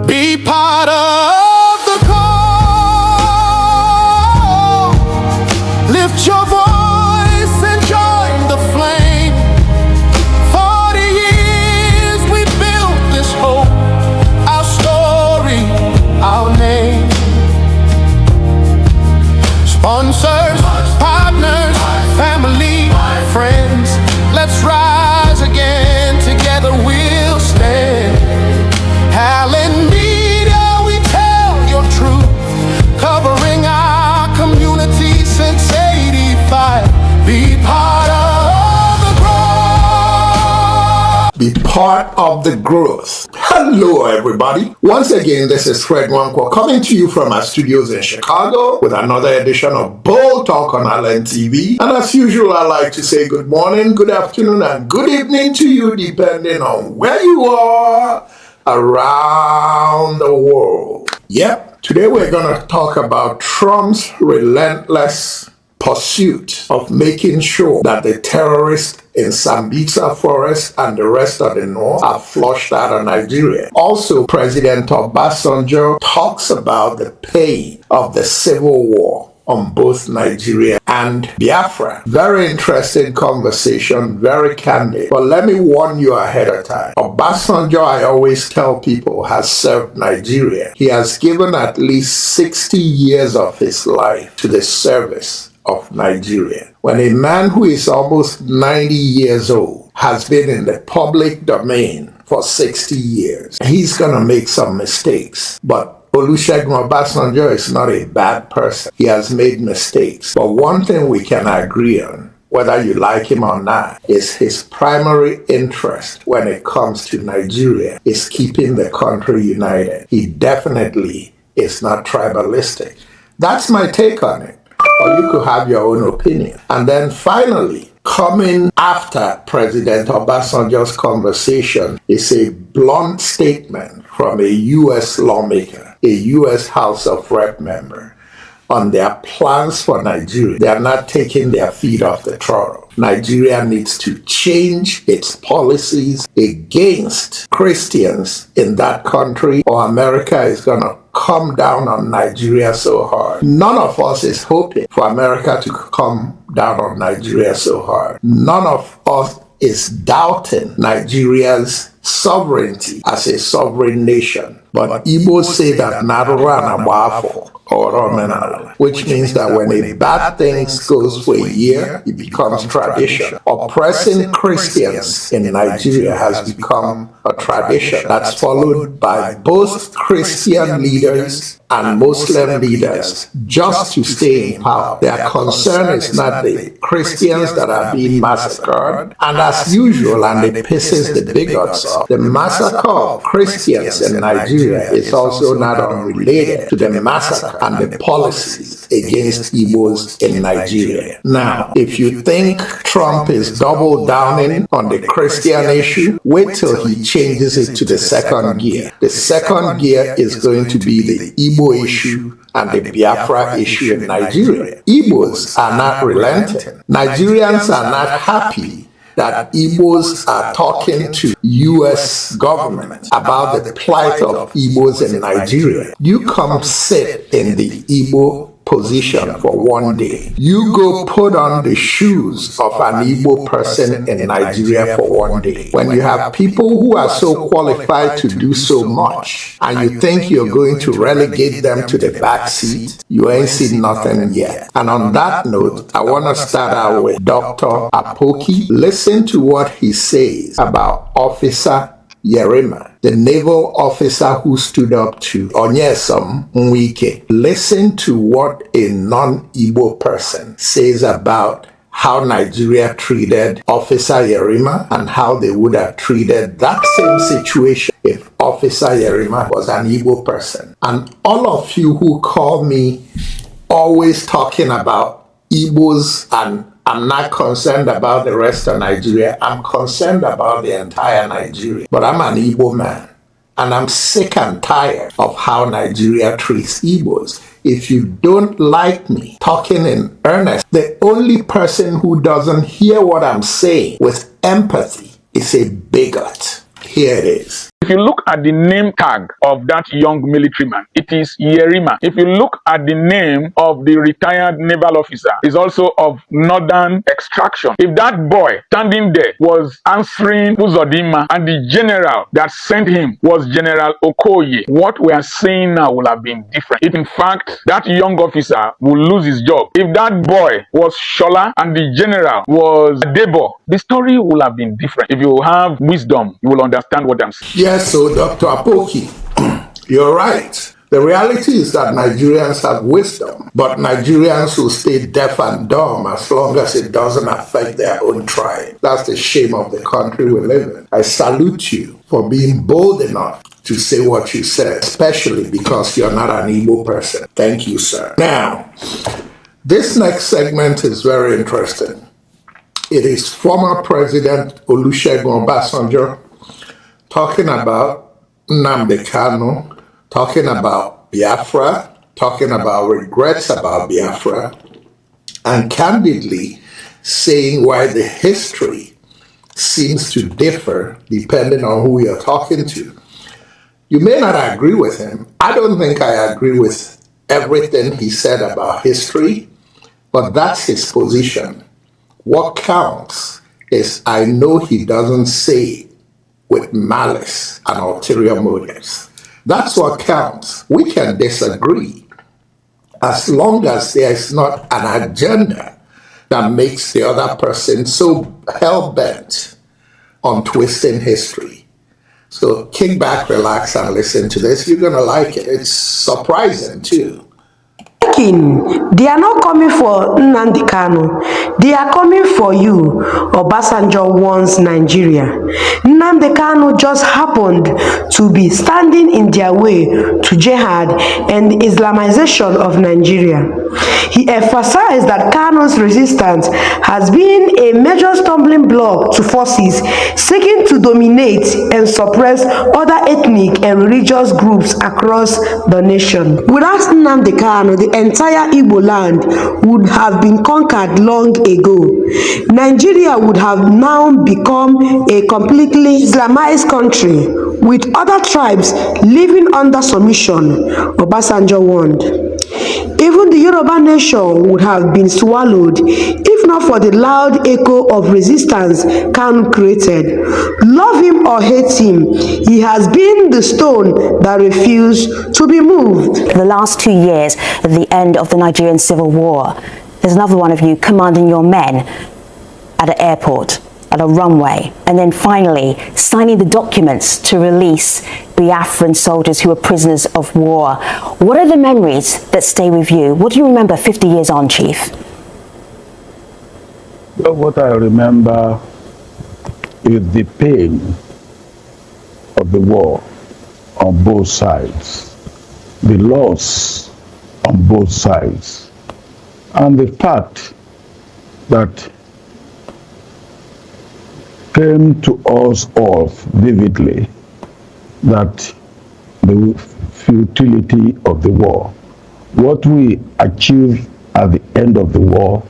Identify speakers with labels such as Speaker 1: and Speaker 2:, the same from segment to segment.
Speaker 1: Be part of the call. Lift your voice and join the flame. 40 years we built this hope. Our story, our name. Sponsors, partners, family, friends. Let's rise again. Together we'll stand. Helen Media, we tell your truth, covering our community since '85. Be part of the growth.
Speaker 2: Be part of the growth. Hello, everybody. Once again, this is Fred Wanko coming to you from our studios in Chicago with another edition of Bold Talk on Allen TV. And as usual, I like to say good morning, good afternoon, and good evening to you, depending on where you are around the world. Yep, today we're going to talk about Trump's relentless pursuit of making sure that the terrorists in Sambisa Forest and the rest of the North are flushed out of Nigeria. Also, President Obasanjo talks about the pain of the civil war on both Nigeria and Biafra. Very interesting conversation, very candid. But let me warn you ahead of time. Obasanjo, I always tell people, has served Nigeria. He has given at least 60 years of his life to the service of Nigeria. When a man who is almost 90 years old has been in the public domain for 60 years, he's gonna make some mistakes. But Olusegun Obasanjo is not a bad person. He has made mistakes. But one thing we can agree on, whether you like him or not, is his primary interest when it comes to Nigeria is keeping the country united. He definitely is not tribalistic. That's my take on it. Or you could have your own opinion. And then finally, coming after President Obasanjo's conversation is a blunt statement from a U.S. lawmaker, a U.S. House of Rep member, on their plans for Nigeria. They are not taking their feet off the throttle. Nigeria needs to change its policies against Christians in that country, or America is going to come down on Nigeria so hard. None of us is hoping for America to come down on Nigeria so hard. None of us is doubting Nigeria's sovereignty as a sovereign nation. But Igbos say that Narura and Wafo, which means that when a bad thing goes for a year, it becomes tradition. Oppressing Christians in Nigeria has become a tradition that's followed by both Christian leaders and Muslim leaders just to stay in power. Their concern is not the Christians that are being massacred, and as usual, and it pisses the bigots off, the massacre of Christians in Nigeria is also not unrelated to the massacre and the policies against Igbos in Nigeria. Now, if you think Trump is double downing on the Christian issue, wait till he changes it to the second gear. The second gear is going to be the Igbo issue and the Biafra issue in Nigeria. Igbos are not relenting. Nigerians are not happy that Igbos are talking to U.S. government about the plight of Igbos in Nigeria. You come sit in the Igbo position for one day. You go put on the shoes of an Igbo person in Nigeria for one day. When you have people who are so qualified to do so much, and you think you're going to relegate them to the back seat, you ain't seen nothing yet. And on that note, I want to start out with Dr. Apoki. Listen to what he says about Officer Yerima, the naval officer who stood up to Onyesom Nwike. Listen to what a non-Igbo person says about how Nigeria treated Officer Yerima and how they would have treated that same situation if Officer Yerima was an Igbo person. And all of you who call me always talking about Igbos and I'm not concerned about the rest of Nigeria. I'm concerned about the entire Nigeria. But I'm an Igbo man. And I'm sick and tired of how Nigeria treats Igbos. If you don't like me talking in earnest, the only person who doesn't hear what I'm saying with empathy is a bigot. Here it is.
Speaker 3: If you look at the name tag of that young military man, it is Yerima. If you look at the name of the retired naval officer, it's also of northern extraction. If that boy standing there was answering Uzodinma and the general that sent him was General Okoye, what we are saying now will have been different. If in fact that young officer will lose his job, if that boy was Shola and the general was Debo, the story will have been different. If you have wisdom, you will understand what I'm saying.
Speaker 2: Yes, so Dr. Apoki, you're right. The reality is that Nigerians have wisdom, but Nigerians will stay deaf and dumb as long as it doesn't affect their own tribe. That's the shame of the country we live in. I salute you for being bold enough to say what you said, especially because you're not an Igbo person. Thank you, sir. Now, this next segment is very interesting. It is former President Olusegun Obasanjo talking about Nnamdi Kanu, talking about Biafra, talking about regrets about Biafra, and candidly saying why the history seems to differ depending on who you're talking to. You may not agree with him. I don't think I agree with everything he said about history, but that's his position. What counts is I know he doesn't say with malice and ulterior motives. That's what counts. We can disagree as long as there is not an agenda that makes the other person so hell-bent on twisting history. So kick back, relax, and listen to this. You're going to like it. It's surprising, too.
Speaker 4: They are not coming for Nnamdi Kanu. They are coming for you. Obasanjo wants Nigeria. Nnamdi Kanu just happened to be standing in their way to jihad and the Islamization of Nigeria. He emphasized that Kanu's resistance has been a major stumbling block to forces seeking to dominate and suppress other ethnic and religious groups across the nation. Without Nnamdi Kanu, the entire Igbo land would have been conquered long ago. Nigeria would have now become a completely Islamized country with other tribes living under submission, Obasanjo warned. Even the Yoruba nation would have been swallowed if not for the loud echo of resistance Kanu created. Love him or hate him, he has been the stone that refused to be moved.
Speaker 5: The last 2 years at the end of the Nigerian Civil War, there's another one of you commanding your men at an airport, at a runway, and then finally signing the documents to release Biafran soldiers who were prisoners of war. What are the memories that stay with you? What do you remember 50 years on, Chief?
Speaker 6: Well, what I remember is the pain of the war on both sides, the loss on both sides, and the fact that came to us all vividly that the futility of the war. What we achieved at the end of the war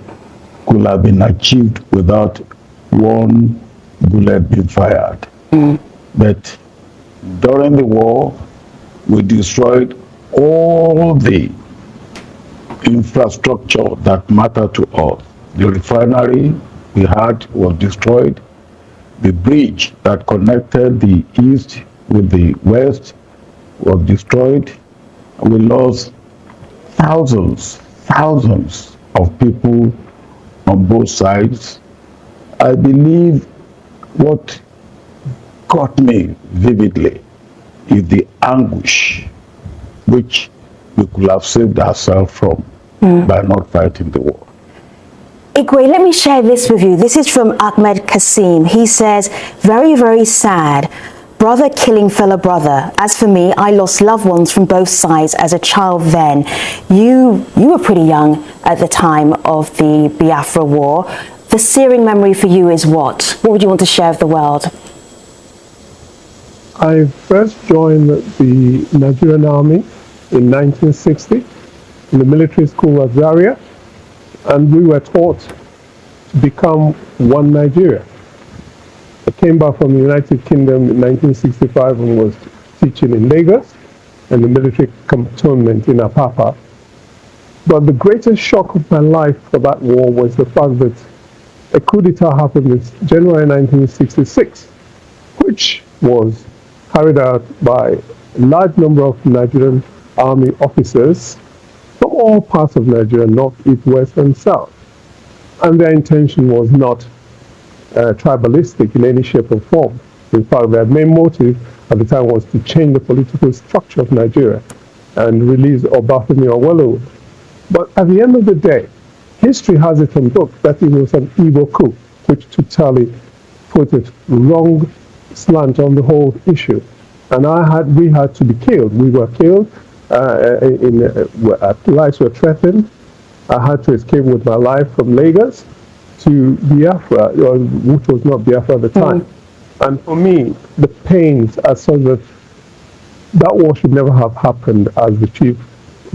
Speaker 6: could have been achieved without one bullet being fired. But during the war, we destroyed all the infrastructure that mattered to us. The refinery we had was destroyed. The bridge that connected the east with the west was destroyed. We lost thousands of people on both sides. I believe what got me vividly is the anguish which we could have saved ourselves from by not fighting the war.
Speaker 5: Igwe, let me share this with you. This is from Ahmed Kasim. He says, very, very sad. Brother killing fellow brother. As for me, I lost loved ones from both sides as a child then. You were pretty young at the time of the Biafra War. The searing memory for you is what? What would you want to share with the world?
Speaker 7: I first joined the Nigerian Army in 1960 in the military school at Zaria, and we were taught to become one Nigeria. I came back from the United Kingdom in 1965 and was teaching in Lagos and the military cantonment in Apapa. But the greatest shock of my life for that war was the fact that a coup d'etat happened in January 1966, which was carried out by a large number of Nigerian army officers from all parts of Nigeria, north, east, west, and south. And their intention was not tribalistic in any shape or form. In fact, their main motive at the time was to change the political structure of Nigeria and release Obasanjo Awolowo. But at the end of the day, history has it on book that it was an evil coup, which totally put a wrong slant on the whole issue. And we had to be killed. We were killed. Lives were threatened. I had to escape with my life from Lagos to Biafra, which was not Biafra at the time. And for me, the pains are such that war should never have happened, as the chief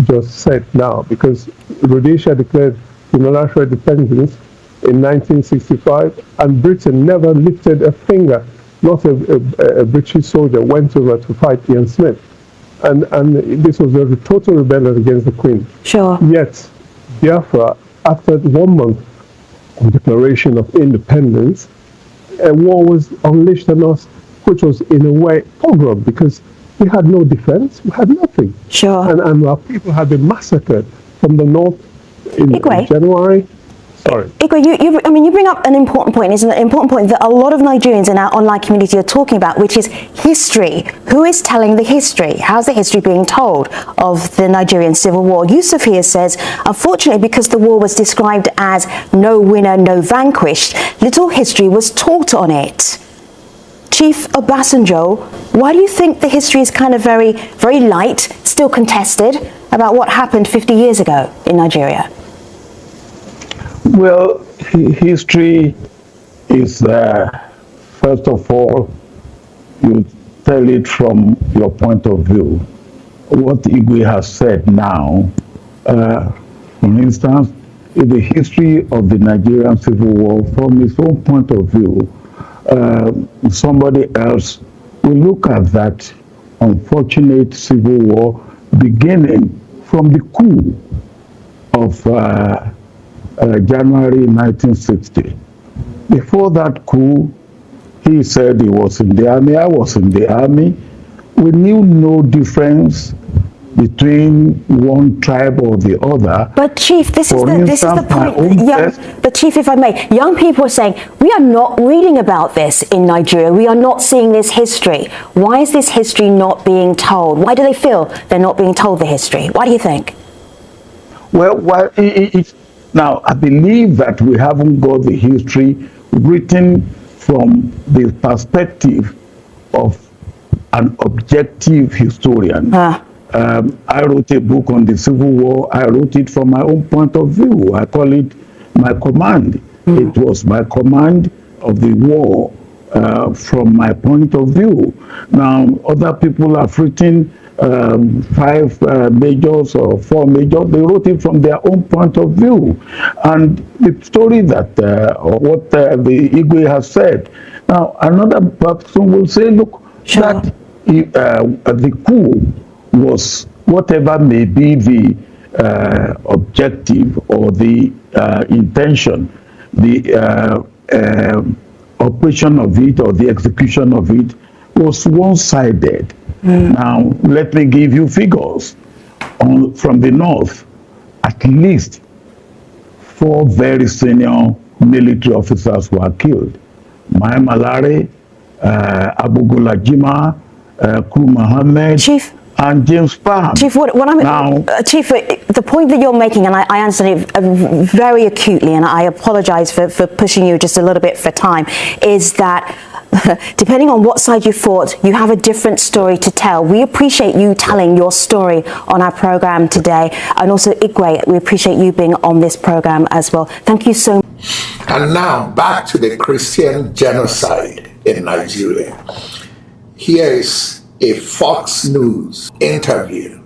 Speaker 7: just said now, because Rhodesia declared unilateral independence in 1965, and Britain never lifted a finger. Not a British soldier went over to fight Ian Smith. And this was a total rebellion against the Queen.
Speaker 5: Sure.
Speaker 7: Yet, Biafra, after 1 month of declaration of independence, a war was unleashed on us, which was in a way pogrom, because we had no defense, we had nothing.
Speaker 5: Sure.
Speaker 7: And our people had been massacred from the north in January. Sorry.
Speaker 5: Igwe, you bring up an important point, isn't it? An important point that a lot of Nigerians in our online community are talking about, which is history. Who is telling the history? How's the history being told of the Nigerian civil war? Yusuf here says, unfortunately, because the war was described as no winner, no vanquished, little history was taught on it. Chief Obasanjo, why do you think the history is kind of very, very light, still contested, about what happened 50 years ago in Nigeria?
Speaker 6: Well, history is, first of all, you tell it from your point of view. What Igwe has said now, for instance, in the history of the Nigerian Civil War, from his own point of view, somebody else will look at that unfortunate civil war beginning from the coup of January 1960. Before that coup, he said he was in the army, I was in the army. We knew no difference between one tribe or the other.
Speaker 5: But Chief, this is the point. But Chief, if I may, young people are saying, we are not reading about this in Nigeria. We are not seeing this history. Why is this history not being told? Why do they feel they're not being told the history? Why do you think?
Speaker 6: Well, now, I believe that we haven't got the history written from the perspective of an objective historian. I wrote a book on the Civil War. I wrote it from my own point of view. I call it my command. It was my command of the war from my point of view. Now, other people have written 5 majors or 4 majors. They wrote it from their own point of view. And the story that, or what the Igwe has said. Now, another person will say, look, that the coup was, whatever may be the objective or the intention, the operation of it or the execution of it was one-sided. Now, let me give you figures. From the north, at least 4 very senior military officers were killed. Mai Malare, Abu Gulajima, Kru Mohammed,
Speaker 5: Chief,
Speaker 6: and James Palm.
Speaker 5: Chief, Chief, the point that you're making, and I understand it very acutely, and I apologize for pushing you just a little bit for time, is that depending on what side you fought, you have a different story to tell. We appreciate you telling your story on our program today. And also, Igwe, we appreciate you being on this program as well. Thank you so much.
Speaker 2: And now, back to the Christian genocide in Nigeria. Here is a Fox News interview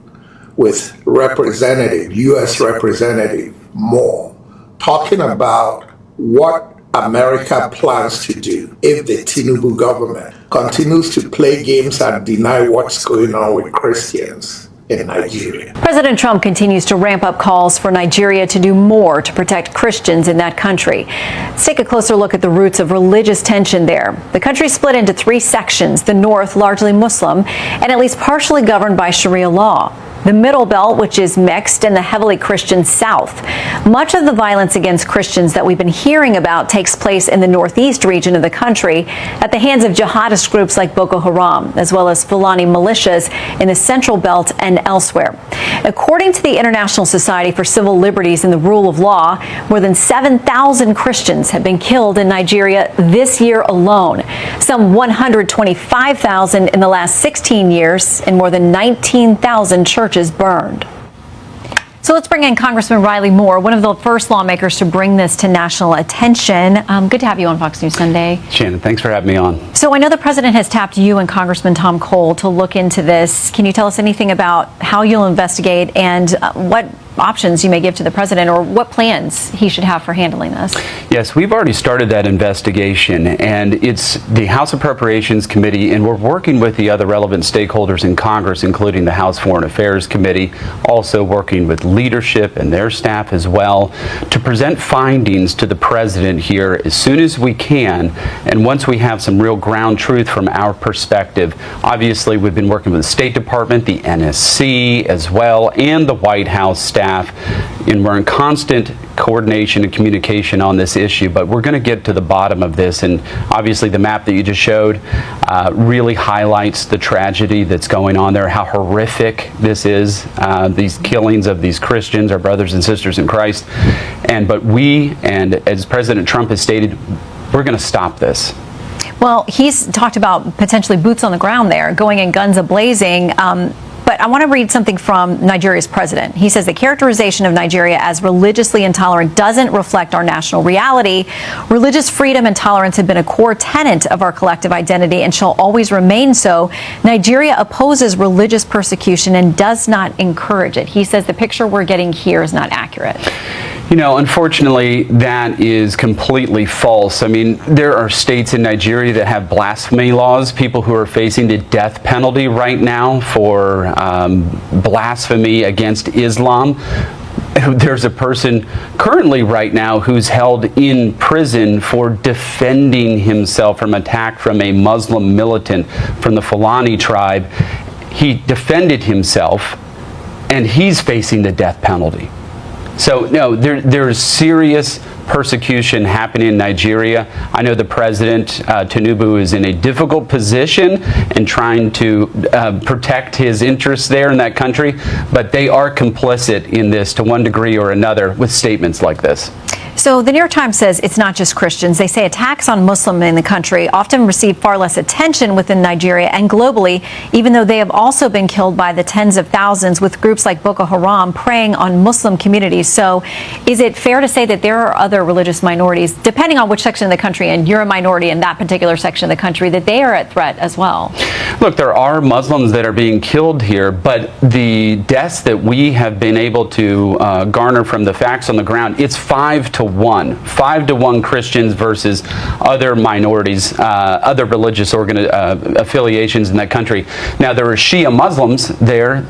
Speaker 2: with U.S. Representative Moore, talking about what America plans to do if the Tinubu government continues to play games and deny what's going on with Christians in Nigeria.
Speaker 8: President Trump continues to ramp up calls for Nigeria to do more to protect Christians in that country. Let's take a closer look at the roots of religious tension there. The country is split into three sections, the north largely Muslim and at least partially governed by Sharia law. The Middle Belt, which is mixed, and the heavily Christian South. Much of the violence against Christians that we've been hearing about takes place in the northeast region of the country at the hands of jihadist groups like Boko Haram, as well as Fulani militias in the Central Belt and elsewhere. According to the International Society for Civil Liberties and the Rule of Law, more than 7,000 Christians have been killed in Nigeria this year alone, some 125,000 in the last 16 years, and more than 19,000 churches burned. So let's bring in Congressman Riley Moore, one of the first lawmakers to bring this to national attention. Good to have you on Fox News Sunday.
Speaker 9: Shannon, thanks for having me on.
Speaker 8: So I know the president has tapped you and Congressman Tom Cole to look into this. Can you tell us anything about how you'll investigate and what options you may give to the president, or what plans he should have for handling this?
Speaker 9: Yes, we've already started that investigation, and it's the House Appropriations Committee, and we're working with the other relevant stakeholders in Congress, including the House Foreign Affairs Committee, also working with leadership and their staff as well, to present findings to the president here as soon as we can, and once we have some real ground truth from our perspective. Obviously, we've been working with the State Department, the NSC as well, and the White House staff, and we're in constant coordination and communication on this issue, but we're going to get to the bottom of this. And obviously the map that you just showed really highlights the tragedy that's going on there, how horrific this is, these killings of these Christians, our brothers and sisters in Christ. But we, and as President Trump has stated, we're going to stop this.
Speaker 8: Well, he's talked about potentially boots on the ground there, going in guns a-blazing. But I want to read something from Nigeria's president. He says the characterization of Nigeria as religiously intolerant doesn't reflect our national reality. Religious freedom and tolerance have been a core tenet of our collective identity and shall always remain so. Nigeria opposes religious persecution and does not encourage it. He says the picture we're getting here is not accurate.
Speaker 9: You know, unfortunately, that is completely false. I mean, there are states in Nigeria that have blasphemy laws, people who are facing the death penalty right now for blasphemy against Islam. There's a person currently right now who's held in prison for defending himself from attack from a Muslim militant from the Fulani tribe. He defended himself, and he's facing the death penalty. So, no, there's serious persecution happening in Nigeria. I know the president, Tinubu, is in a difficult position in trying to protect his interests there in that country, but they are complicit in this to one degree or another with statements like this.
Speaker 8: So the New York Times says it's not just Christians. They say attacks on Muslims in the country often receive far less attention within Nigeria and globally, even though they have also been killed by the tens of thousands, with groups like Boko Haram preying on Muslim communities. So is it fair to say that there are other religious minorities, depending on which section of the country, and you're a minority in that particular section of the country, that they are at threat as well?
Speaker 9: Look, there are Muslims that are being killed here, but the deaths that we have been able to garner from the facts on the ground, it's 5 to 1. 5 to 1 Christians versus other minorities, other religious affiliations in that country. Now, there are Shia Muslims there.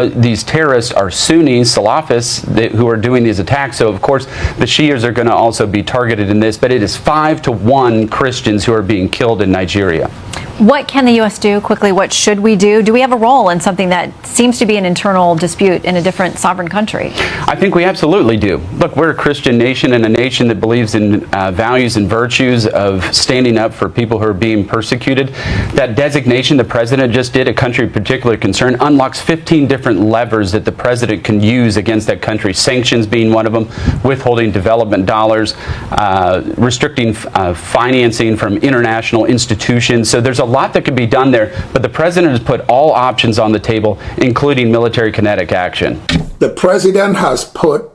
Speaker 9: These terrorists are Sunnis, Salafists, who are doing these attacks. So, of course, the Shias are going to also be targeted in this, but it is 5 to 1 Christians who are being killed in Nigeria.
Speaker 8: What can the U.S. do? Quickly, what should we do? Do we have a role in something that seems to be an internal dispute in a different sovereign country?
Speaker 9: I think we absolutely do. Look, we're a Christian nation and a nation that believes in values and virtues of standing up for people who are being persecuted. That designation the president just did, a country of particular concern, unlocks 15 different levers that the president can use against that country. Sanctions being one of them, withholding development dollars, restricting financing from international institutions. So there's a lot that could be done there, but the president has put all options on the table, including military kinetic action.
Speaker 2: The president has put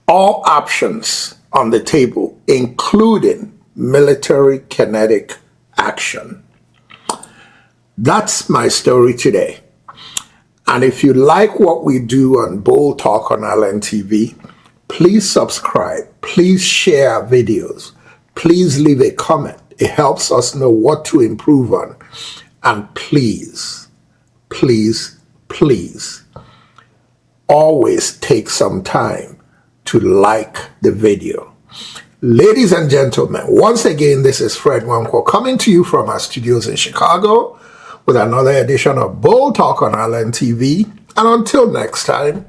Speaker 2: all options on the table, including military kinetic action. That's my story today. And if you like what we do on Bold Talk on LNTV, please subscribe, please share our videos, please leave a comment. It helps us know what to improve on. And please, please, please, always take some time to like the video. Ladies and gentlemen, once again, this is Fred Nwankwo coming to you from our studios in Chicago with another edition of Bold Talk on Island TV. And until next time,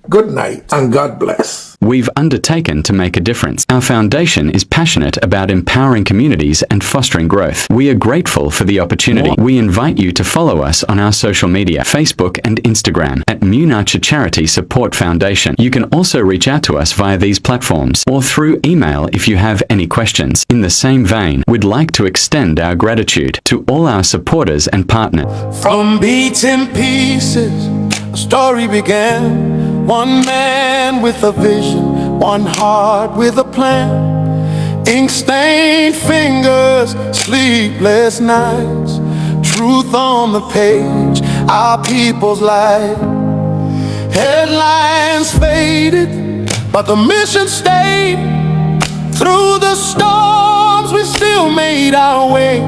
Speaker 2: good night and God bless.
Speaker 10: We've undertaken to make a difference. Our foundation is passionate about empowering communities and fostering growth. We are grateful for the opportunity. We invite you to follow us on our social media, Facebook and Instagram at Munacha Charity Support Foundation. You can also reach out to us via these platforms or through email if you have any questions. In the same vein, we'd like to extend our gratitude to all our supporters and partners.
Speaker 1: From beaten pieces, a story began. One man with a vision, one heart with a plan. Ink-stained fingers, sleepless nights. Truth on the page, our people's life. Headlines faded, but the mission stayed. Through the storms, we still made our way.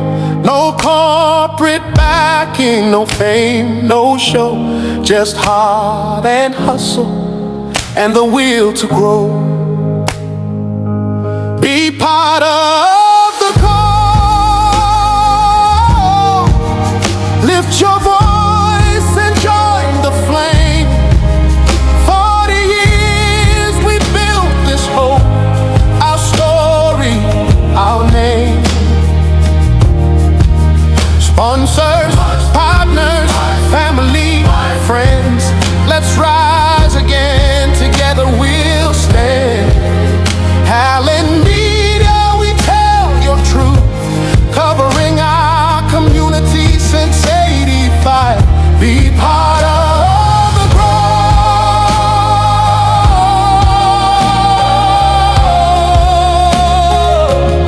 Speaker 1: No corporate backing, no fame, no show. Just heart and hustle and the will to grow. Be part of the call. Lift your voice and join the flame. 40 years we built this hope. Our story, our name. Sponsors, partners, family, friends, let's rise again. Together we